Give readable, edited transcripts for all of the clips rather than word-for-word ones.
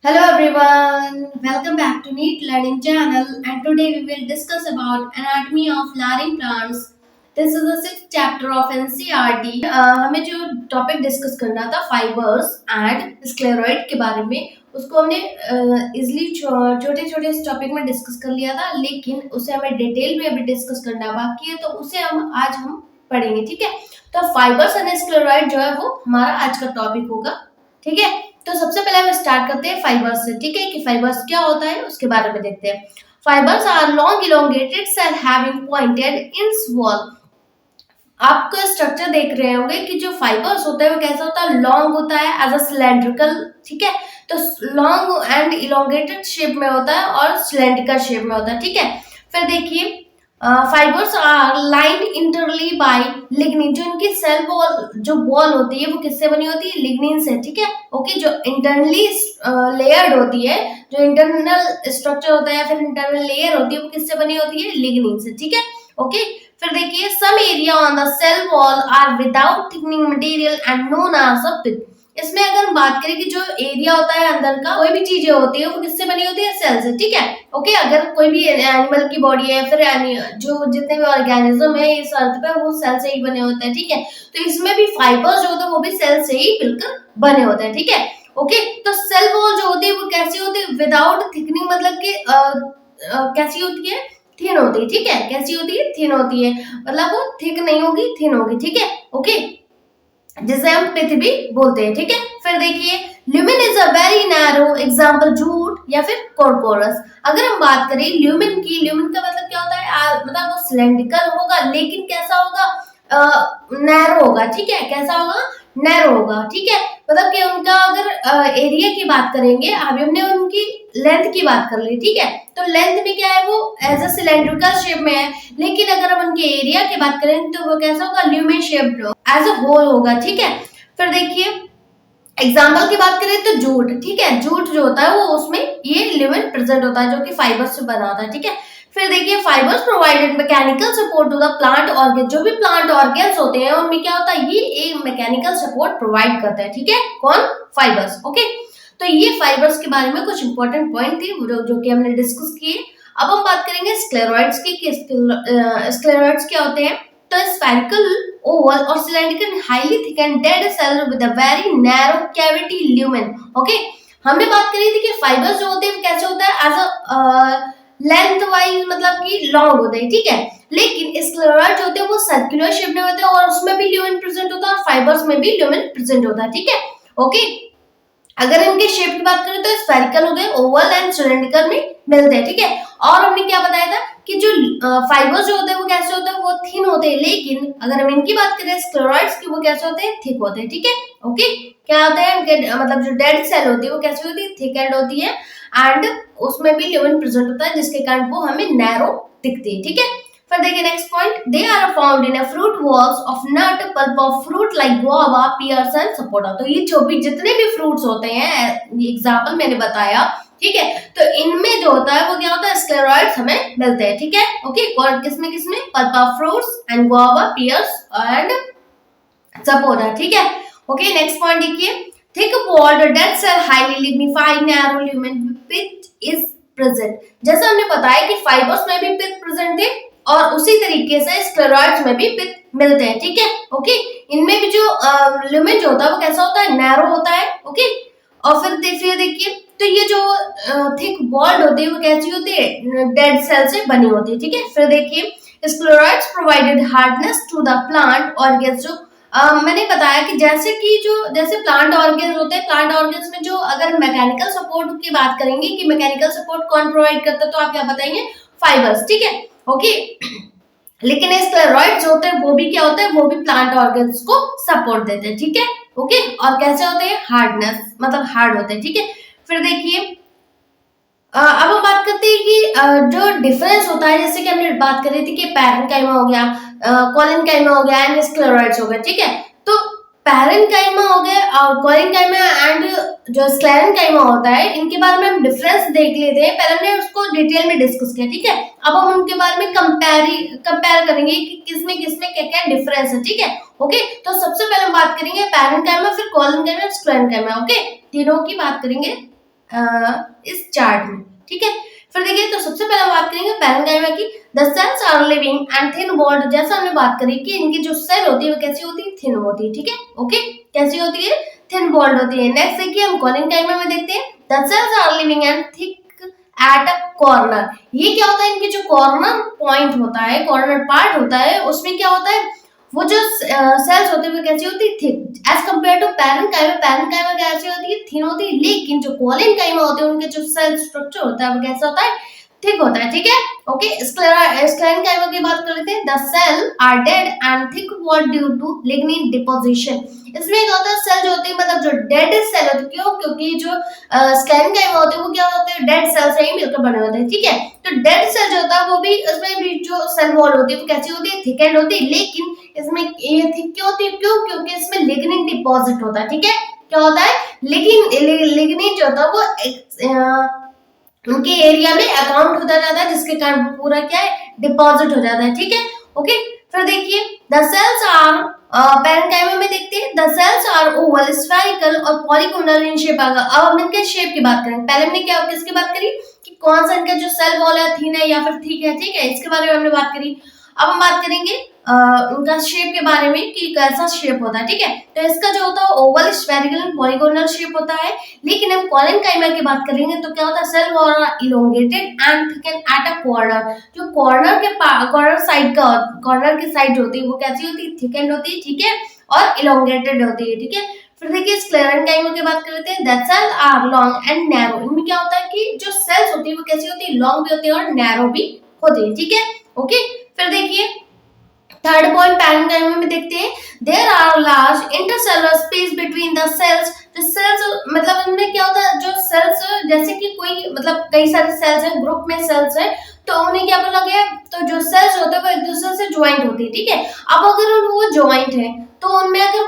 Hello everyone, welcome back to Neat Learning Channel and today we will discuss about anatomy of flowering plants. This is the sixth chapter of NCERT. हमें जो topic discuss करना था fibres and स्क्लेरोइड के बारे में उसको हमने easily छोटे छोटे टॉपिक में डिस्कस कर लिया था, लेकिन उसे हमें डिटेल में अभी डिस्कस करना बाकी है, तो उसे हम पढ़ेंगे। ठीक है, तो फाइबर्स एंड स्क्लेरोइड जो है वो हमारा आज का टॉपिक होगा। ठीक है, तो सबसे पहले हम स्टार्ट करते हैं फाइबर्स से। ठीक है, कि फाइबर्स क्या होता है उसके बारे में देखते हैं। Fibres are long elongated cell having pointed ends wall. आप स्ट्रक्चर देख रहे होंगे कि जो फाइबर्स होता है वो कैसा होता है, लॉन्ग होता है एज अ सिलेंड्रिकल। ठीक है, तो लॉन्ग एंड इलोंगेटेड शेप में होता है और सिलेंड्रिकल शेप में होता है। ठीक है, फिर देखिए fibres are lined internally by lignin. जो इनकी सेल वॉल जो वॉल होती है वो किससे बनी होती है, लिग्निन से। ठीक है, ओके, जो इंटरनली लेयर्ड होती है, जो इंटरनल स्ट्रक्चर होता है या फिर इंटरनल लेयर होती है वो किससे बनी होती है, लिग्निन से। ठीक है, ओके, फिर देखिए some area on the cell wall are without thickening material and known as a pit. इसमें अगर हम बात करें कि जो एरिया होता है अंदर का, कोई भी चीजें होती है वो किससे बनी होती है, सेल से। ठीक है, ओके, अगर कोई भी एनिमल की बॉडी है फिर जो जितने भी ऑर्गेनिज्म है इस अर्थ पे वो सेल से ही बने होते हैं। ठीक है, तो इसमें भी फाइबर्स जो होते हैं वो भी सेल से ही मिलकर बने होते हैं। ठीक है, ओके, तो सेल वॉल जो होती है वो कैसी होती है, विदाउट थिकनिंग, मतलब कि कैसी होती है, थिन होती है। ठीक है, कैसी होती है, थिन होती है, मतलब वो थिक नहीं होगी, थिन होगी। ठीक है, ओके, जिसे हम पृथ्वी बोलते हैं। ठीक है, फिर देखिए lumen is a very narrow example, jute या फिर कोरकोरस। अगर हम बात करें ल्यूमिन की, ल्यूमिन का मतलब क्या होता है, मतलब वो सिलेंड्रिकल होगा लेकिन कैसा होगा, नैरो होगा। ठीक है, कैसा होगा, नैरो होगा। ठीक है, मतलब कि उनका अगर एरिया की बात करेंगे, अभी हमने उनकी लेंथ की बात कर ली। ठीक है, तो लेंथ में क्या है, वो एज अ सिलेंड्रिकल शेप में है, लेकिन अगर हम उनके एरिया की बात करें तो वो कैसा होगा, lumen shaped as a hole होगा। ठीक है, फिर देखिए एग्जाम्पल की बात करें तो जूट। ठीक है, जूट जो होता है वो उसमें ये ल्यूमेन प्रेजेंट होता है जो कि फाइबर्स से बना होता है। ठीक है, फिर देखिए fibres provided mechanical support to the plant organ. जो भी प्लांट ऑर्गन्स होते हैं उनमें क्या होता है, ये एक मैकेनिकल सपोर्ट प्रोवाइड करता है। ठीक है, कौन, फाइबर्स। ओके, तो ये फाइबर्स के बारे में कुछ इंपॉर्टेंट पॉइंट थी जो कि हमने डिस्कस किए। अब हम बात करेंगे स्क्लेरॉइड्स की। स्क्लेरॉइड्स क्या होते हैं, तो spherical, oval or cylindrical highly thickened dead cell with a very narrow cavity lumen. Okay, हमने बात करी थी कि फाइबर्स जो होते हैं कैसे होता है, एज अ लेंथ वाइज, मतलब कि लॉन्ग होते हैं। ठीक है, लेकिन स्क्लेरॉइड जो होते हैं वो सर्कुलर शेप में होते हैं और उसमें भी ल्यूमेन प्रेजेंट होता है और फाइबर्स में भी ल्यूमेन प्रेजेंट होता है। ठीक है, ओके, अगर इनके शेप की बात करें तो स्फेरिकल हो गए, ओवल एंड सिलेंड्रिकल में मिलते हैं। ठीक है, और हमने क्या बताया था कि जो फाइबर्स जो होते हैं वो कैसे होते हैं, वो थिन होते हैं, लेकिन अगर हम इनकी बात करें स्क्लेरॉइड्स की, वो कैसे होते हैं, थिक होते हैं। ठीक है, ओके, क्या होता है इनके, मतलब जो डेड सेल होती है वो कैसी होती है, थिक एंड होती है एंड उसमें भी ल्यूमेन प्रेजेंट होता है जिसके कारण वो हमें नैरो दिखती है। ठीक है, फिर देखिए next point, they are found in a fruit walls of nut pulp of fruit like guava, pears and sapota. तो ये जो भी जितने भी फ्रूट्स होते हैं, एग्जांपल मैंने बताया। ठीक है, तो इनमें जो होता है वो क्या होता है, स्क्लेरॉइड्स हमें मिलते हैं। ठीक है, ओके, और किसमें किसमें, pulp of fruits and guava, pears and sapota. ठीक है, ओके, नेक्स्ट पॉइंट देखिए, thick walled dead cell highly lignified narrow lumen pit is present. जैसा हमने बताया कि फाइबर्स में भी पिट प्रेजेंट है और उसी तरीके से स्क्लेरॉइड्स में भी पिट मिलते हैं। ठीक है, ओके, इनमें भी जो ल्यूमेन जो होता है वो कैसा होता है, नैरो होता है। ओके, और फिर देखिए तो ये जो थिक वॉल्ड होती है वो कैसी होती है, डेड सेल से बनी होती है। ठीक है, फिर देखिए sclereids provided hardness to the plant organs. जो मैंने बताया कि जैसे प्लांट ऑर्गन्स होते हैं, प्लांट ऑर्गन्स में जो अगर मैकेनिकल सपोर्ट की बात करेंगे कि मैकेनिकल सपोर्ट कौन प्रोवाइड करता है, तो आप क्या बताएंगे, फाइबर्स। ठीक है, ओके, लेकिन स्क्लेरॉइड्स होते हैं वो भी क्या होते हैं, वो भी प्लांट ऑर्गन्स को सपोर्ट देते हैं। ठीक है, ओके, और कैसे होते हैं, हार्डनेस, मतलब हार्ड होते हैं। ठीक है, फिर देखिए अब हम बात करते हैं कि जो डिफरेंस होता है, जैसे कि हमने बात करी थी कि पैरेन्काइमा हो गया, कोलेनकाइमा हो गया एंड स्क्लेरॉइड्स हो गए। ठीक है, तो पैरेन्काइमा हो गए और कोलेनकाइमा एंड जो स्क्लेरेन्काइमा होता है, इनके बारे में हम डिफरेंस देख लेते हैं। पहले हमने उसको डिटेल में डिस्कस किया। ठीक है, अब हम उनके बारे में कंपेयर करेंगे कि किसमें किसमें क्या क्या डिफरेंस है। ठीक है, ओके, तो सबसे पहले हम बात करेंगे पैरेन्काइमा, फिर कोलेनकाइमा, स्क्लेरेन्काइमा। ओके, तीनों की बात करेंगे। इस चार्ट में, ठीक है। फिर देखिए, तो सबसे पहले हम बात करेंगे पैरेन्काइमा की। The cells are living and thin walled, जैसा हमने बात करी कि इनकी जो सेल होती है वो कैसी होती है, थिन होती है, ठीक है। ओके, कैसी होती है, थिन वॉल्ड होती है। नेक्स्ट देखिए हम कोलिनकाइमा में देखते हैं, the cells are living and thick at a corner. ये क्या होता है, इनके जो कॉर्नर पॉइंट होता है, कॉर्नर पार्ट होता है, उसमें क्या होता है, वो जो सेल्स होती है वो कैसी होती है, thick as compare to parenchyma. Parenchyma कैसी होती है, थिन होती है, लेकिन जो कोलिनकाइमा होते हैं उनके जो सेल स्ट्रक्चर होता है वो कैसा होता है, थिक होता है, ठीक है। ओके, स्क्लेरेन्काइमा की बात कर लेते हैं। The cell are dead and thick walled due to lignin deposition. इसमें क्या होता है, सेल जो होती है, मतलब जो डेड सेल होती है, क्यों, क्योंकि जो स्क्लेरेन्काइमा होते हैं वो क्या होते हैं, डेड सेल से ही मिलकर बने होते हैं, ठीक है। तो डेड सेल जो होता है वो भी, उसमें भी जो सेल वॉल होती है वो कैसी होती है, थिक एंड होती है, लेकिन इसमें ये थिक क्यों होती है, क्यों, क्योंकि इसमें लिग्निन डिपॉजिट होता है, ठीक है। क्या होता है, लिग्निन जो होता है वो उनके एरिया में अकाउंट होता जाता है, जिसके कारण पूरा क्या है, डिपॉजिट हो जाता है, ठीक है। ओके, फिर देखिए द सेल्स आर, पैरेन्काइमा में देखते हैं, the cells are oval, spherical और पॉलीगोनल इन शेप। अब हम इनके शेप की बात करें। पहले हमने क्या, किसकी बात करी कि कौन सा इनका जो सेल वॉल है, थिन है या फिर थिक है, ठीक है, इसके बारे में हमने बात करी। अब हम बात करेंगे उनका शेप के बारे में कि कैसा शेप होता है, ठीक है। तो इसका जो होता है ओवल, स्फेरिकल, पॉलीगोनल शेप होता है। लेकिन हम कोलिनकाइमा की बात करेंगे तो क्या होता है, cell wall elongated and thicken at a corner. जो कॉर्नर की साइड होती है वो कैसी होती है, थिकन होती है, ठीक है, और इलोंगेटेड होती है, ठीक है। फिर देखिए स्क्लेरेन्काइमा की बात कर लेते हैं। That cell are long and narrow. इनमें क्या होता है कि जो सेल्स होती है वो कैसी होती है, लॉन्ग भी होती है और नैरो भी होती है, ठीक है। ओके, फिर देखिए थर्ड पॉइंट पैरेन्काइमा में देखते हैं। There are large intercellular space between the cells. जो सेल्स, मतलब इनमें क्या होता है, जो सेल्स जैसे कि कोई, मतलब कई सारे सेल्स हैं, ग्रुप में सेल्स हैं, तो उन्हें क्या बोला गया, तो जो सेल्स होते हैं वो एक दूसरे से ज्वाइंट होती है, ठीक है। अब अगर वो ज्वाइंट है तो उनमें अगर,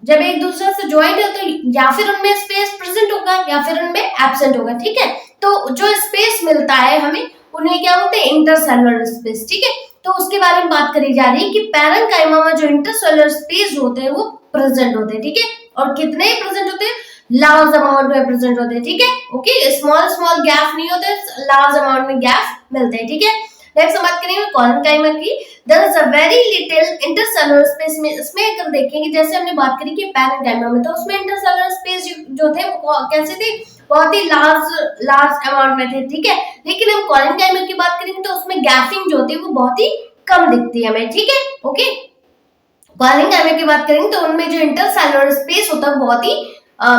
जब एक दूसरे से ज्वाइंट है तो या फिर उनमें स्पेस प्रेजेंट होगा या फिर उनमें एब्सेंट होगा, ठीक है। तो जो स्पेस मिलता है हमें, उन्हें क्या बोलते हैं, इंटरसेलुलर स्पेस, ठीक है। तो उसके बारे में बात करी जा रही है कि पैरेन्काइमा में जो इंटरसेलुलर स्पेस होते हैं वो प्रेजेंट होते हैं, ठीक है। और कितने प्रेजेंट होते हैं, लार्ज अमाउंट में प्रेजेंट होते हैं, ठीक है। ओके, स्मॉल स्मॉल गैप नहीं होते, लार्ज अमाउंट में गैप मिलते हैं, ठीक है। नेक्स्ट हम बात करेंगे कोलिनकाइमा की। There is a very little intercellular space. में इसमें अगर देखेंगे, जैसे हमने बात करी कि पैरेन्काइमा में, तो उसमें इंटरसेलुलर स्पेस जो थे वो कैसे थे, बहुत ही लार्ज अमाउंट में थे, ठीक है। लेकिन हम कोलिनकाइमा की बात करेंगे तो उसमें गैपिंग जो होती है वो बहुत ही कम दिखती है हमें, ठीक है। ओके, कोलिनकाइमा की बात करेंगे तो उनमें जो इंटरसेलुलर स्पेस होता है बहुत ही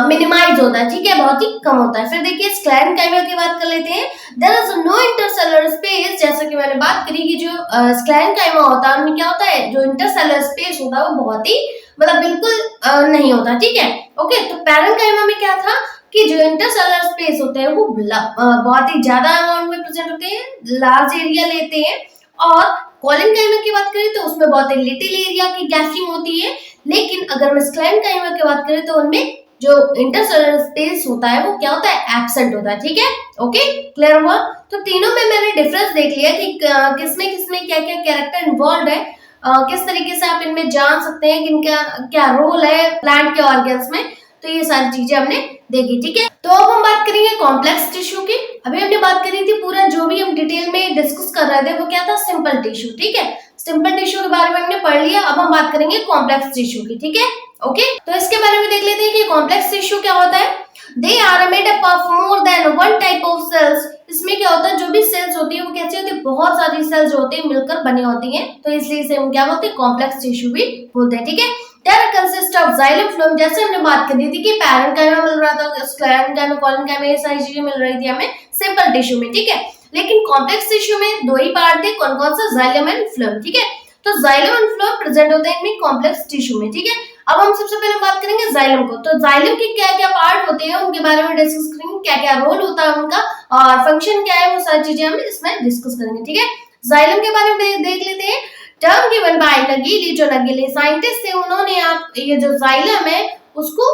मिनिमाइज होता है, ठीक है, बहुत ही कम होता है। फिर देखिए स्क्लेरेन्काइमा की बात कर लेते हैं। There is no intercellular space. जैसा कि मैंने बात करी कि जो स्क्लेरेन्काइमा होता है उनमें क्या होता है, जो इंटरसेलुलर स्पेस होता है वो बहुत ही, मतलब बिल्कुल नहीं होता, ठीक है। ओके, तो पैरेन्काइमा में क्या था कि जो इंटरसेलुलर स्पेस होते हैं वो बहुत ही ज्यादा अमाउंट में प्रेजेंट होते हैं, लार्ज एरिया लेते हैं। और कोलिनकाइमा की बात करें तो उसमें बहुत ही लिटिल एरिया की गैपिंग होती है। लेकिन अगर हम स्क्लेरेन्काइमा की बात करें तो उनमें जो इंटरसेलुलर स्पेस होता है वो क्या होता है, एब्सेंट होता है, ठीक है। ओके, क्लियर हुआ। तो तीनों में मैंने डिफरेंस देख लिया कि किसमें किसमें क्या क्या कैरेक्टर इन्वॉल्व है, किस तरीके से आप इनमें जान सकते हैं कि इनका क्या रोल है प्लांट के ऑर्गन्स में। तो ये सारी चीजें हमने देखी, ठीक है। तो अब हम बात करेंगे कॉम्प्लेक्स टिश्यू की। अभी हमने बात करी थी, पूरा जो भी हम डिटेल में डिस्कस कर रहे थे वो क्या था, सिंपल टिश्यू, ठीक है। सिंपल टिश्यू के बारे में हमने पढ़ लिया। अब हम बात करेंगे कॉम्प्लेक्स टिश्यू की, ठीक है। ओके, तो इसके बारे में देख लेते हैं कि कॉम्प्लेक्स टिश्यू क्या होता है। They are made up of more than one type of cells. इसमें क्या होता है, जो भी सेल्स होती है वो कैसी होती है, बहुत सारी सेल्स जो होती है मिलकर बनी होती हैं, तो इसलिए इसे हम क्या बोलते हैं, कॉम्प्लेक्स टिश्यू भी बोलते हैं, ठीक है। That consists of xylem phloem। जैसे हमने बात करी थी कि पैरेन्काइमा मिल रहा था, स्क्लेरेन्काइमा, कोलिनकाइमा, ये सारी चीजें मिल रही थी हमें सिंपल टिश्यू में, ठीक है। लेकिन कॉम्प्लेक्स टिश्यू में दो ही पार्ट थे, कौन कौन सा, जाइलम एंड फ्लोएम, ठीक है। तो जाइलम एंड फ्लोएम प्रेजेंट होते हैं इनमें कॉम्प्लेक्स टिश्यू में, ठीक है। अब हम सबसे पहले बात करेंगे जाइलम को। तो जाइलम के क्या क्या पार्ट होते हैं उनके बारे में डिस्कस करेंगे, क्या क्या रोल होता है उनका और फंक्शन क्या है, वो सारी चीजें हम इसमें डिस्कस करेंगे, ठीक है। जाइलम के बारे में देख लेते हैं। टर्म गिवन बाय नगीली, जो नगीले साइंटिस्ट थे उन्होंने आप ये जो जाइलम है उसको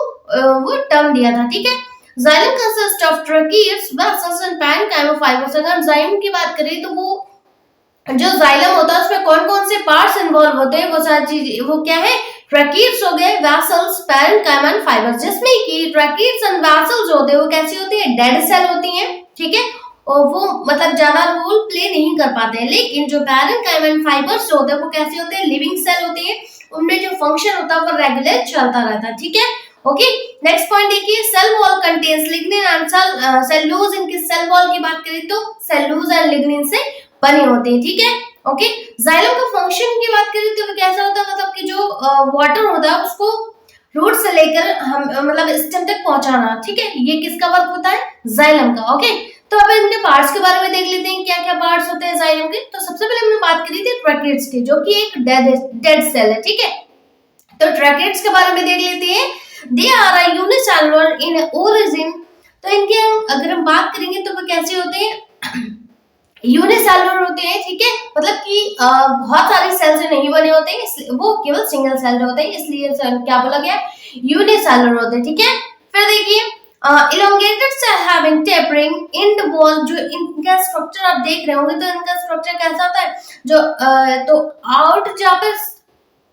वो टर्म दिया था, ठीक है। जाइलम कंसिस्ट ऑफ ट्रकीट्स, वैक्सेस एंड पैरेन्काइमा फाइबर्स। अगर जाइलम की बात करें तो वो जो जाइलम होता है उसमें कौन कौन से पार्ट्स इन्वॉल्व होते हैं, वो सारी चीज, वो क्या है, ट्रैकीट्स हो गए, वैसल्स, पैरेन्काइमा एंड फाइबर्स, जिसमें कि ट्रैकीट्स एंड वैसल्स होते हैं वो कैसी होती है, डेड सेल होती हैं, ठीक है, और वो मतलब ज्यादा रोल प्ले नहीं कर पाते हैं। लेकिन जो पैरेन्काइमा एंड फाइबर्स होते हैं वो कैसे होते हैं, लिविंग सेल होते हैं, उनमें जो फंक्शन होता है वो रेगुलर चलता रहता है, ठीक है। ओके, नेक्स्ट पॉइंट देखिए, cell wall contains lignin and cellulose. इनकी सेल वॉल की बात करें तो सेलुलोज एंड लिग्निन से बने होते हैं, ठीक है। ओके, जाइलम का फंक्शन की बात करें तो कैसा होता है, मतलब कि जो वाटर होता है उसको रूट से लेकर हम मतलब स्टेम तक पहुंचाना, ठीक है, ये किसका वर्क होता है, जाइलम का। ओके, तो अब इनके पार्ट्स के बारे में देख लेते हैं, क्या क्या पार्ट्स होते हैं जाइलम के। तो सबसे पहले हमने बात करी थी ट्रैकेट्स की, जो कि एक डेड सेल है, ठीक है। तो ट्रैकेट्स के बारे में देख लेते हैं। They are a unicellular in origin. तो इनके अगर हम बात करेंगे तो वो कैसे होते हैं, यूनिसेलुलर होते हैं, ठीक है, मतलब कि बहुत सारे सेल से नहीं बने होते हैं, इसलिए वो केवल सिंगल सेल होते हैं, इसलिए क्या बोला गया, यूनिसेलुलर होते हैं, ठीक है। फिर देखिए, elongated cell having tapering end wall, जो इनका स्ट्रक्चर आप देख रहे होंगे, तो इनका स्ट्रक्चर कैसा होता है, जो तो आउट जहाँ पर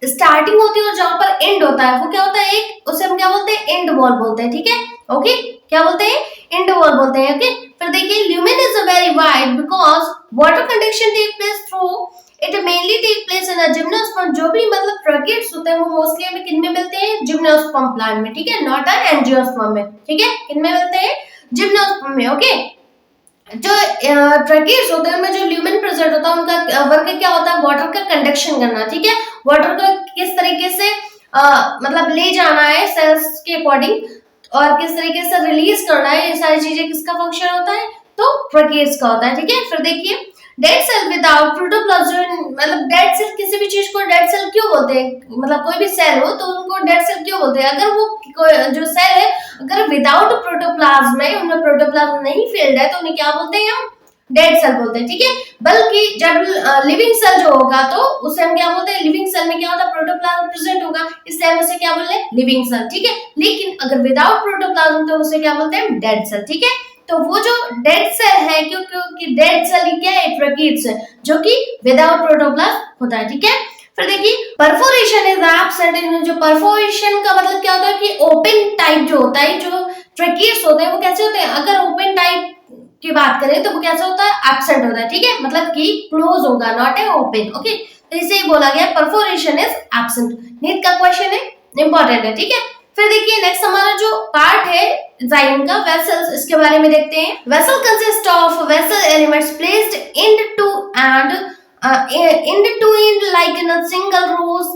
स्टार्टिंग होती है और जहां पर एंड होता है वो क्या होता है, एक उसे हम क्या बोलते हैं, एंड वॉल बोलते हैं, ठीक है। ओके, क्या बोलते हैं, एंड वॉल बोलते हैं। ओके, फिर देखिए, lumen is very wide because water conduction take place through it mainly take place in a gymnosperm. जो भी मतलब ट्रैकेट्स होते हैं वो मोस्टली हमें किन में मिलते हैं, जिम्नोस्पर्म प्लांट में, ठीक है, नॉट अ एंजियोस्पर्म में, ठीक है, किन में मिलते हैं, जिम्नोस्पर्म में। ओके, जो ट्रैकेट्स होते हैं उनमें जो ल्यूमेन प्रेजेंट होता है उनका वर्क क्या होता है, वाटर का कंडक्शन करना, ठीक है, वाटर को किस तरीके से मतलब ले जाना है सेल्स के अकॉर्डिंग, और किस तरीके से रिलीज करना है, ये सारी चीजें किसका फंक्शन होता है, तो ट्रैकेट्स का होता है, ठीक है। फिर देखिए, डेड सेल विदाउट प्रोटोप्लाज्म, मतलब डेड सेल, किसी भी चीज को डेड सेल क्यों बोलते हैं, मतलब कोई भी सेल हो तो उनको डेड सेल क्यों बोलते हैं, अगर वो जो सेल है अगर विदाउट प्रोटोप्लाज्म है, उनमें प्रोटोप्लाज्म नहीं फिल्ड है, तो उन्हें क्या बोलते हैं हम, डेड सेल बोलते हैं, ठीक है। बल्कि जब लिविंग सेल जो होगा तो उसे हम क्या बोलते हैं, लिविंग सेल में क्या होता है, प्रोटोप्लाज्म प्रेजेंट होगा, इसलिए हम उसे क्या बोलते हैं, लिविंग सेल, ठीक है। लेकिन अगर विदाउट प्रोटोप्लाज्म तो उसे क्या बोलते हैं, डेड सेल, ठीक है। तो वो जो डेड सेल है, क्योंकि डेड सेल क्या है, ट्रैकेट्स है, जो कि विदाउट प्रोटोप्लाज्म होता है, ठीक है। फिर देखिए, परफोरेशन इज एब्सेंट। जो परफोरेशन का मतलब क्या होता है कि ओपन टाइप जो होता है, जो ट्रैकेट्स होते हैं वो कैसे होते हैं, अगर ओपन टाइप की बात करें तो वो कैसा होता है, एब्सेंट होता है, ठीक है, मतलब कि क्लोज होगा, नॉट ए ओपन। ओके, तो इसे ही बोला गया परफोरेशन इज एब्सेंट। नीट का क्वेश्चन है, इंपॉर्टेंट है, ठीक है। फिर देखिए, नेक्स्ट हमारा जो पार्ट है जाइलम का, वेसल्स, इसके बारे में देखते हैं। Vessel consist of vessel elements placed end to end end like in a single rows।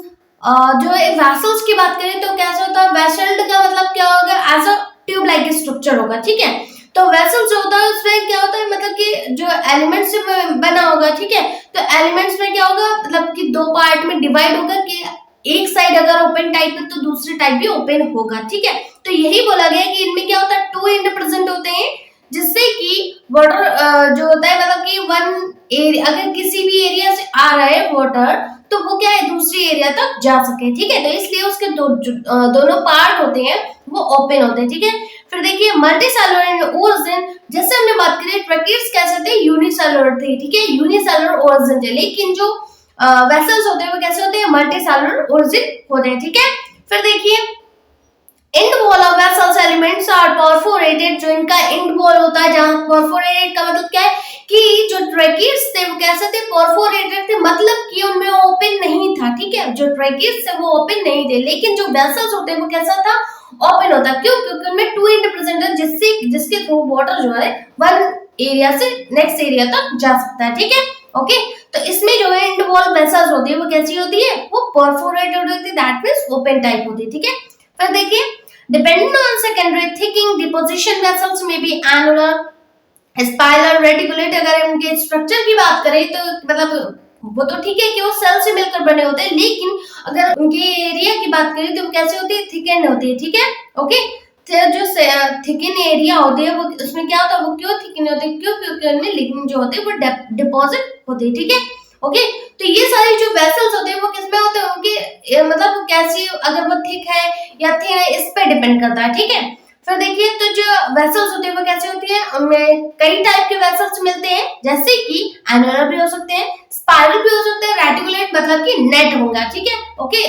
जो वेसल्स की बात करें तो कैसा होता है, वेसल्ड का मतलब क्या होगा, as a tube like structure होगा, ठीक है। तो वेसल्स जो होता है उसमें क्या होता है, मतलब कि जो एलिमेंट्स से बना होगा, ठीक है। तो एलिमेंट्स में क्या होगा, मतलब कि दो पार्ट में डिवाइड होगा, कि एक साइड अगर ओपन टाइप है तो दूसरी टाइप भी ओपन होगा, ठीक है। तो यही बोला गया कि इनमें क्या होता है, टू एंड प्रेजेंट होते हैं, जिससे कि वाटर जो होता है, मतलब कि वन एरिया, अगर किसी भी एरिया से आ रहा है वाटर तो वो क्या है, दूसरी एरिया तक जा सके, ठीक है। तो इसलिए उसके दोनों पार्ट होते हैं वो ओपन होते हैं, ठीक है। फिर देखिए, मल्टीसेलुलर एंड ओरिजिन, जैसे हमने बात करी ट्रैकेट्स कैसे थे, यूनिसेलुलर थे, ठीक है, यूनिसेलुलर ओरिजिन थे। लेकिन जो वेसल्स होते हैं वो कैसे होते हैं, मल्टीसेलुलर ओरिजिन होते हैं, ठीक है। फिर देखिए, end wall of vessels elements are perforated. जो इनका एंड वॉल होता है, जहां परफोरेटेड का मतलब क्या है कि जो ट्रैकेट्स थे वो कैसे थे, परफोरेटेड थे, मतलब कि उनमें ओपन नहीं था, ठीक है। जो ट्रैकेट्स थे वो ओपन नहीं थे, लेकिन जो वेसल्स होते हैं वो कैसा था, ओपन होता है। क्यों, क्योंकि उनमें टू एंड प्रेजेंट है, जिसके थ्रू वाटर जो है वन एरिया से नेक्स्ट एरिया तक जा सकता है, ठीक है। ओके, तो इसमें जो है एंड वॉल वेसल्स होती है वो कैसी होती है, वो परफोरेटेड होती है, दैट मींस ओपन टाइप होती है, ठीक है। फिर देखिए, depending on secondary thickening deposition vessels may be annular, spiral, reticulate. अगर इनके स्ट्रक्चर की बात करें तो मतलब वो तो ठीक है कि वो सेल से मिलकर बने होते हैं, लेकिन अगर उनके एरिया की बात करें तो वो कैसे होती है, थिकन होती है, ठीक है। ओके, तो जो थिकन एरिया होती है वो उसमें क्या होता है, वो क्यों थिकन होती है, क्यों, क्योंकि उनमें लिग्निन जो होते हैं वो डिपॉजिट होते हैं, ठीक है। ओके, तो ये सारी जो वेसल्स होते हैं वो किसमें होते हैं, उनके मतलब कैसी, अगर वो थिक है या थिन है, इस पे डिपेंड करता है, ठीक है। फिर देखिए तो जो वेसल्स होते हैं वो कैसे होती है, उनमें कई टाइप के वेसल्स मिलते हैं, जैसे कि एनुलर भी हो सकते हैं, स्पाइरल भी हो सकते हैं, रेटिकुलेट मतलब कि नेट होगा, ठीक है। ओके,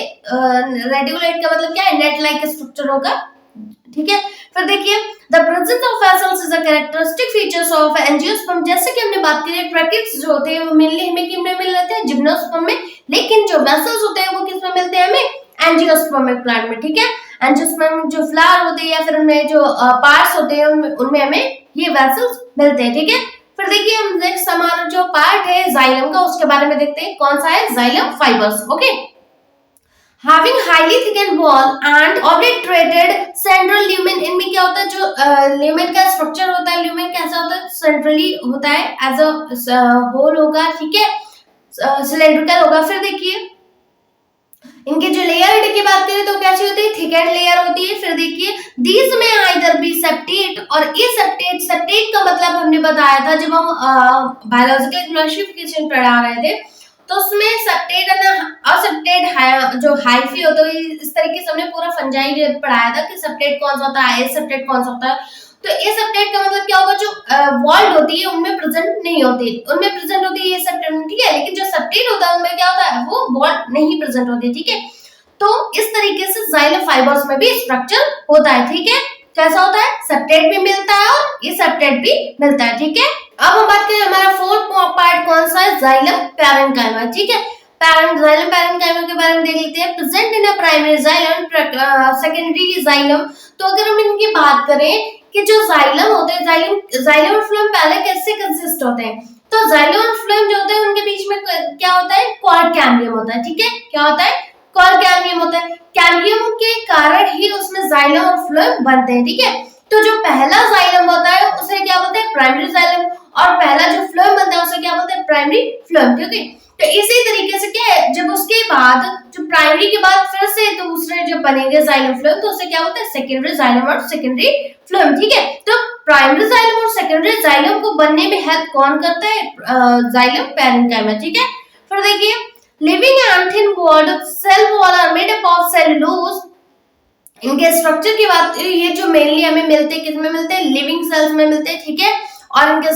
रेटिकुलेट का मतलब क्या है, नेट लाइक स्ट्रक्चर होगा, ठीक है। फिर देखिए the presence of vessels is a characteristic features of angiosperm, जैसे कि हमने बात की ट्रैकिट्स जो होते हैं वो मेनली हमें किसमें मिल जाते हैं, जिम्नोस्पर्म में, लेकिन जो वेसल्स होते हैं वो किसमें मिलते हैं हमें, एंजियोस्पर्मिक प्लांट में, ठीक है। एंजियोस्पर्म जो फ्लावर होते हैं या फिर उनमें जो पार्ट्स होते हैं उनमें हमें ये वेसल्स मिलते हैं, ठीक है। फिर देखिए हम नेक्स्ट हमारा जो पार्ट है जाइलम का, उसके बारे में देखते हैं, कौन सा है, xylem fibres, okay. Having highly thickened wall and obliterated central lumen, इनमें क्या होता है, जो lumen का स्ट्रक्चर होता है, lumen कैसा होता है, सेंट्रली होता है, एज अ होल होगा, ठीक है, सिलेंड्रिकल होगा। फिर देखिए इनके जो लेयर की बात करें तो कैसी होती है, थिकेंड लेयर होती है। फिर देखिए दीज में आइदर बी सेप्टेट और एसेप्टेट, सेप्टेट का मतलब हमने बताया था जब हम बायोलॉजिकल क्लासिफिकेशन पढ़ा रहे थे, तो उसमें सेप्टेट और असेप्टेट जो हाइफी होता है, इस तरीके से हमने पूरा फंजाई पढ़ाया था कि सेप्टेट कौन सा होता है, एसेप्टेट कौन सा होता है। तो एसेप्टेट का मतलब क्या होगा, जो वॉल्ड होती है उनमें प्रेजेंट नहीं होती, उनमें प्रेजेंट होती है एसेप्टेट में, ठीक है, लेकिन जो सेप्टेट होता है उनमें क्या होता है, वो वॉल्ड नहीं प्रेजेंट होती, ठीक है। तो इस तरीके से जाइलम फाइबर्स में भी स्ट्रक्चर होता है, ठीक है, कैसा होता है, सेप्टेट भी मिलता है और एसेप्टेट भी मिलता है, ठीक है। अब हम बात करें हमारा फोर्थ पार्ट कौन सा है, जाइलम पैरेन्काइमा, ठीक है। जाइलम पैरेन्काइमा के बारे में देख लेते हैं। Present in a primary xylem, secondary xylem. तो अगर हम इनकी बात करें कि जो जाइलम होते हैं, जाइलम और फ्लोएम पहले कैसे कंसिस्ट होते हैं, तो जाइलम और फ्लोएम जो होते हैं उनके बीच में क्या होता है, क्वार्क कैम्बियम होता है, ठीक है, क्या होता है, क्वार्क कैम्बियम होता है। कैम्बियम के कारण ही उसमें जाइलम और फ्लोएम बनते हैं, ठीक है। तो जो पहला जाइलम होता है उसे क्या बोलते हैं, प्राइमरी जाइलम, और पहला जो फ्लोएम बनता है उसे क्या बोलते हैं, प्राइमरी फ्लोएम, ठीक है। तो इसी तरीके से क्या है, जब उसके बाद जो प्राइमरी के बाद फिर से दूसरे जब बनेंगे जाइलम फ्लोएम, तो उसे क्या बोलते हैं, सेकेंडरी जाइलम और सेकेंडरी फ्लोएम, ठीक है। तो प्राइमरी जाइलम और सेकेंडरी जाइलम को बनने में हेल्प कौन करता है, जाइलम पैरेन्काइमा, ठीक है। फिर देखिए living and thin walled cell wall are made up of cellulose. इनके स्ट्रक्चर की बात, ये जो मेनली हमें मिलते हैं, किसमें मिलते हैं, लिविंग सेल्स में मिलते हैं, ठीक है। और इनके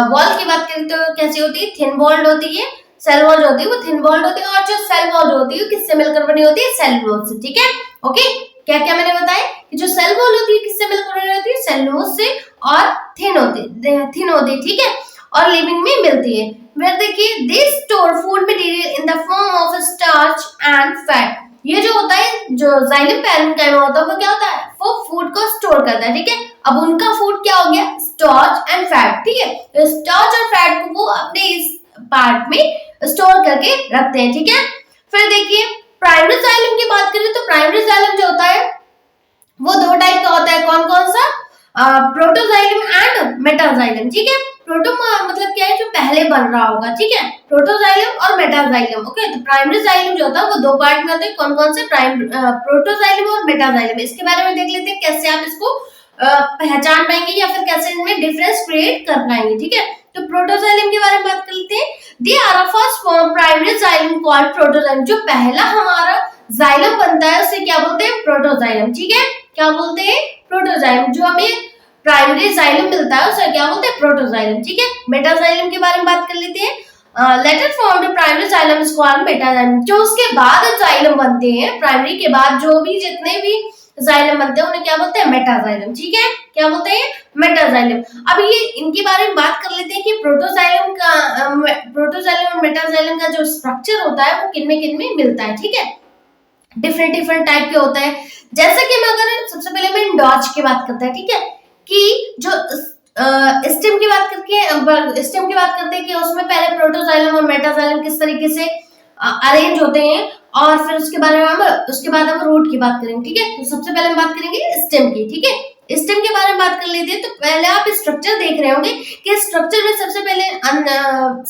वॉल की बात करें तो कैसी होती है, थिन वॉल्ड होती है, सेल वॉल जो होती है वो थिन वॉल्ड होती है, और जो सेल वॉल जो होती है किससे मिलकर बनी होती है, सेलुलोज से, ठीक है। ओके, क्या क्या मैंने बताया कि जो सेल वॉल होती है किससे मिलकर बनी होती है, सेलुलोज से, और थिन होती है, ठीक है, और लिविंग में मिलती है। फिर देखिए they store food material in the form of starch and fat. ये जो होता है, जो जाइलम पैरेन्काइमा होता है वो क्या होता है, वो फूड को स्टोर करता है, ठीक है। अब उनका फूड क्या हो गया, स्टार्च एंड फैट, ठीक है। स्टार्च और फैट को वो अपने इस पार्ट में स्टोर करके रखते हैं, ठीक है। फिर देखिए प्राइमरी जाइलम की बात करें तो प्राइमरी जाइलम जो होता है वो दो टाइप का होता है, कौन कौन सा, प्रोटोजाइलम एंड मेटाजाइलम, ठीक है। प्रोटो मतलब क्या है, जो पहले बन रहा होगा, ठीक है, प्रोटोजाइलम और मेटाजाइलम, ओके। तो प्राइमरी जाइलम जो होता है वो दो पार्ट में होते हैं, कौन कौन से, प्रोटोजाइलम और मेटाजाइलम। इसके बारे में देख लेते हैं कैसे आप इसको पहचान पाएंगे या फिर कैसे इनमें डिफरेंस क्रिएट कर पाएंगे, ठीक है। तो प्रोटोजाइलम के बारे में बात कर लेते हैं। They are a first form primary xylem called protoxylem. जो पहला हमारा जाइलम बनता है उसे क्या बोलते हैं, प्रोटोजाइलम, ठीक है, क्या बोलते हैं, प्रोटोजाइलम। जो हमें प्राइमरी जाइलम मिलता है उसे क्या बोलते हैं, प्रोटोजाइलम, ठीक है। मेटाजाइलम के बारे में बात कर लेते हैं। Later formed primary xylem is called metaxylem. जो उसके बाद जाइलम बनते हैं, प्राइमरी के बाद जो भी जितने भी जाइलम बनते हैं उन्हें क्या बोलते हैं, मेटाजाइलम, ठीक है, क्या बोलते हैं, मेटाजाइलम। अब ये इनके बारे में बात कर लेते हैं कि प्रोटोजाइलम और मेटाजाइलम का जो स्ट्रक्चर होता है वो किनमें मिलता है, ठीक है, डिफरेंट टाइप के होते हैं। जैसे कि मैं अगर सबसे पहले मैं डॉच की बात करते हैं, ठीक है, कि जो स्टेम की बात करते हैं कि उसमें पहले प्रोटोजाइलम और मेटाजाइलम किस तरीके से अरेंज होते हैं, और फिर उसके बाद हम रूट की बात करेंगे, ठीक है। तो सबसे पहले हम बात करेंगे स्टेम की, ठीक है। स्टेम के बारे में बात कर लेते हैं। तो पहले आप स्ट्रक्चर देख रहे होंगे कि स्ट्रक्चर में सबसे पहले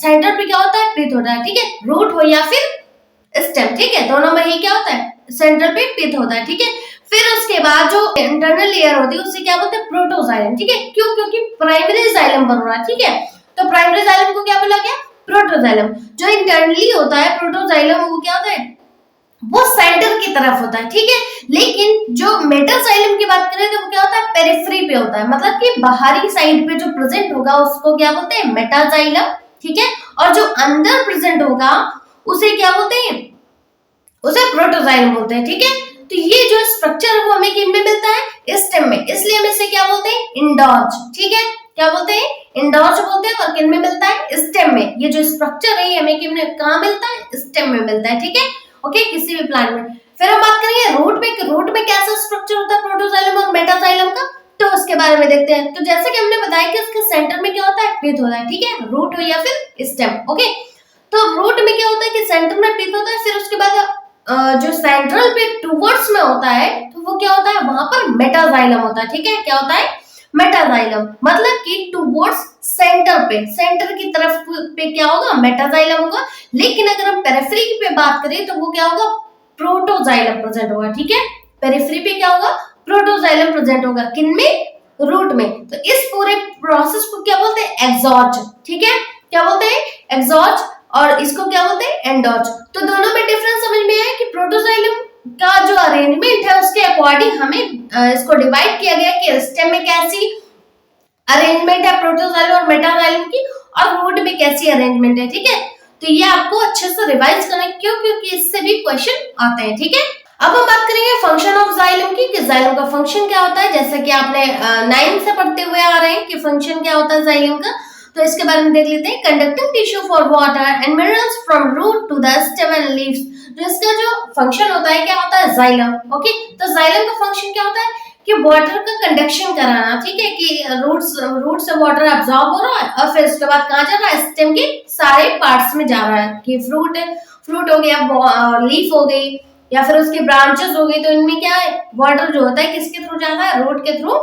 सेंटर पे क्या होता है, पिथ होता है, ठीक है, रूट हो या फिर स्टेम, ठीक है, दोनों में ही क्या होता है, सेंटर पे पिथ होता है, ठीक है। फिर उसके बाद जो इंटरनल लेयर होती है उसे क्या बोलते हैं, प्रोटोजाइलम, ठीक है। क्यों, क्योंकि प्राइमरी जाइलम बन रहा है, ठीक है। तो प्राइमरी जाइलम को क्या बोला गया, प्रोटोजाइलम। जो इंटरनली होता है प्रोटोजाइलम वो क्या होता है, वो सेंटर की तरफ होता है, ठीक है। लेकिन जो मेटाजाइलम की बात करें तो वो क्या होता है, पेरिफेरी पे होता है, मतलब कि बाहरी साइड पे जो प्रेजेंट होगा उसको क्या बोलते हैं, मेटाजाइलम, ठीक है। और जो अंदर प्रेजेंट होगा उसे क्या बोलते हैं, उसे प्रोटोजाइलम बोलते हैं, ठीक है। तो ये जो स्ट्रक्चर है वो हमें किन में मिलता है, स्टेम में, इसलिए हम इसे क्या बोलते हैं, इंडोज, ठीक है। क्या बोलते हैं, इंडोज बोलते हैं। और किन में मिलता है, स्टेम में। ये जो स्ट्रक्चर है ये हमें किन में, कहाँ मिलता है, स्टेम में मिलता है, ठीक है। ओके, किसी भी प्लांट में। फिर हम बात करेंगे रूट में, रूट में कैसा स्ट्रक्चर होता है प्रोटोजाइलम और मेटाजाइलम का, तो उसके बारे में देखते हैं। तो जैसे कि हमने बताया कि उसके सेंटर में क्या होता है, पिथ होता है, ठीक है, रूट हो या फिर स्टेम। ओके, तो रूट में क्या होता है कि सेंटर में पिथ होता है, फिर उसके बाद जो सेंट्रल पे टूवर्ड्स में होता है तो वो क्या होता है, वहां पर मेटाजाइलम होता है, ठीक है। क्या होता है, मेटाजाइलम, मतलब कि टूवर्ड्स सेंटर पे, सेंटर की तरफ पे क्या होगा, मेटाजाइलम होगा। लेकिन अगर हम पेरिफेरी पे बात करें तो वो क्या होगा, प्रोटोजाइलम प्रेजेंट होगा, ठीक है। पेरिफेरी पे क्या होगा, प्रोटोजाइलम प्रेजेंट होगा, किनमें, रूट में। तो इस पूरे प्रोसेस को क्या बोलते हैं, एक्सॉर्ज, ठीक है। क्या बोलते हैं, एक्सॉर्ज। और इसको क्या बोलते हैं, एंडोज। तो दोनों में डिफरेंस समझ में आया कि प्रोटोजाइलम का जो अरेंजमेंट है उसके अकॉर्डिंग हमें इसको डिवाइड किया गया कि स्टेम में कैसी अरेंजमेंट है प्रोटोजाइलम और मेटाजाइलम की, और रूट में कैसी अरेंजमेंट है, ठीक है। तो ये आपको अच्छे से रिवाइज करना है, क्यों, क्योंकि इससे भी क्वेश्चन आते हैं, ठीक है। अब हम बात करेंगे फंक्शन ऑफ जाइलम की, कि जाइलम का फंक्शन क्या होता है। जैसा कि आपने 9 से पढ़ते हुए आ रहे हैं कि फंक्शन क्या होता है जाइलम का, तो इसके बारे में देख लेते हैं। Conducting tissue for water and minerals from root to the stem and leaves. जो इसका जो फंक्शन होता है, क्या होता है, जाइलम। ओके, तो जाइलम का फंक्शन क्या होता है कि वाटर का कंडक्शन कराना, ठीक है, कि रूट से वाटर एब्जॉर्ब हो रहा है और फिर उसके बाद कहाँ जा रहा है, स्टेम के सारे पार्ट्स में जा रहा है। कि फ्रूट हो गया, लीफ हो गई, या फिर उसकी ब्रांचेस हो गई, तो इनमें क्या है, वाटर जो होता है किसके थ्रू जाता है, रूट के थ्रू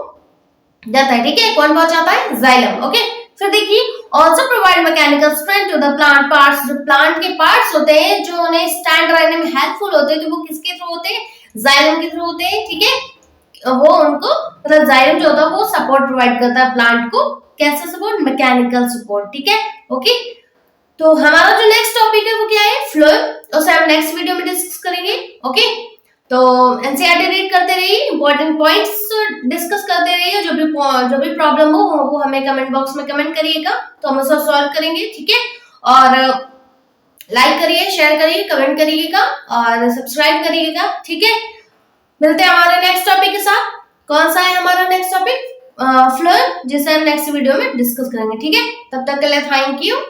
जाता है, ठीक है। कौन पहुंचाता है, जाइलम। ओके, फिर देखिए, also provide mechanical strength to the plant parts. जो प्लांट के पार्ट्स होते हैं जो उन्हें स्टैंड रहने में हेल्पफुल होते हैं, तो वो किसके थ्रू होते हैं, जाइलम के थ्रू होते हैं, ठीक है। वो उनको, मतलब जाइलम जो होता है वो सपोर्ट प्रोवाइड करता है प्लांट को। कैसा सपोर्ट, मैकेनिकल सपोर्ट, ठीक है। ओके, तो हमारा जो नेक्स्ट टॉपिक है वो क्या है, फ्लोएम। उसे हम नेक्स्ट वीडियो में डिस्कस करेंगे। ओके, तो एनसीईआरटी रीड करते रहिए, इंपॉर्टेंट पॉइंट्स डिस्कस करते रहिए। जो भी प्रॉब्लम हो वो हमें कमेंट बॉक्स में कमेंट करिएगा, तो हम उसे सॉल्व करेंगे, ठीक है। और लाइक करिए, शेयर करिए, कमेंट करिएगा और सब्सक्राइब करिएगा, ठीक है। मिलते हैं हमारे नेक्स्ट टॉपिक के साथ। कौन सा है हमारा नेक्स्ट टॉपिक, फ्लोएम, जिसे हम नेक्स्ट वीडियो में डिस्कस करेंगे, ठीक है। तब तक के लिए थैंक यू।